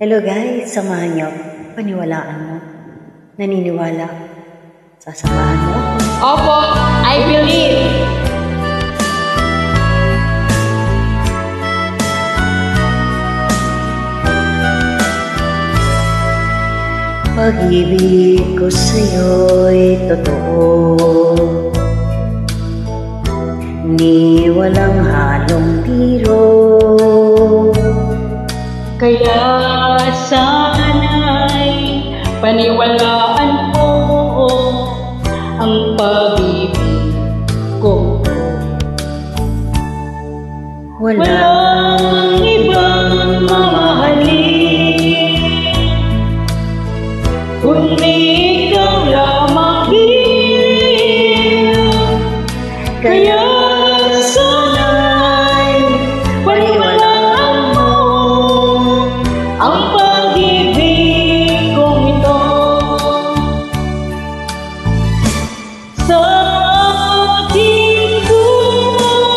Hello guys, samahan niyo. Paniwalaan mo. Naniniwala. Sasamahan mo ako. Opo, I believe. Pag-ibig ko sa'yo'y totoo, ni walang halong biro. Kaya sana'y paniwalaan mo ang pag-ibig ko. Walang ibang mamahalin, kundi ikaw lamang din. Kaya sana'y paniwalaan mo ang pag-ibig kong ito. Sa aking buhay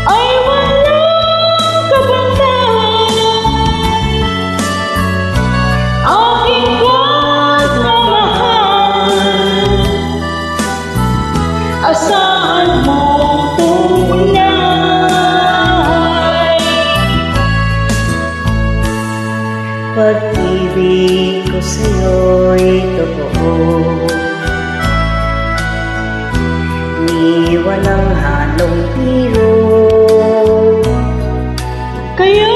ay walang kabantay, aking pagmamahal, asahan mong tunay. Pag-ibig ko sa'yo'y totoo, ni walang halong biro. Kaya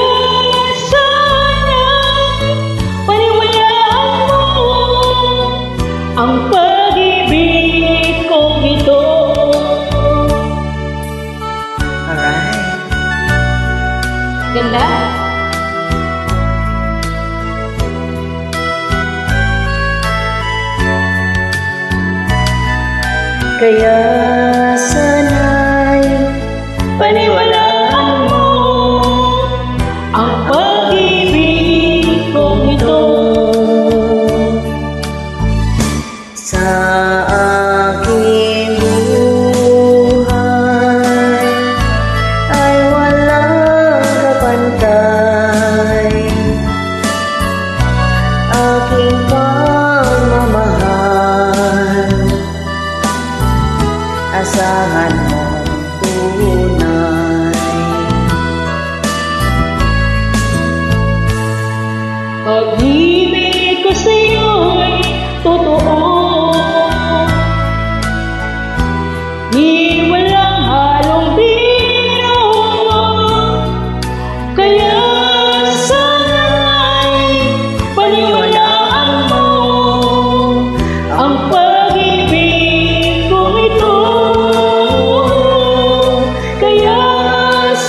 sana'y paniwalaan mo ang pag-ibig kong ito. Alright. Ganda. Kaya sana'y Paniwalaan mo ang pag-ibig kong ito. sa aking buhay ay walang kapantay, aking pagmamahal, asahan mong tunay. Pag-ibig ko sa'yo'y totoo, ni walang halong biro. Kaya sana'y paniwalaan mo ang pag-ibig kong ito. Kaya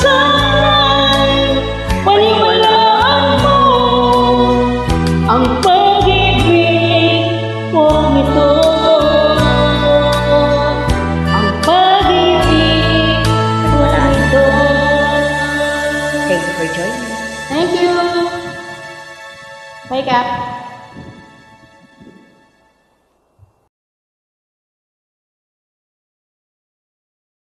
sana'y paniwalaan mo ang pag-ibig kong ito. Ang pag-ibig kong ito. Thank you for joining. Thank you. Wake up.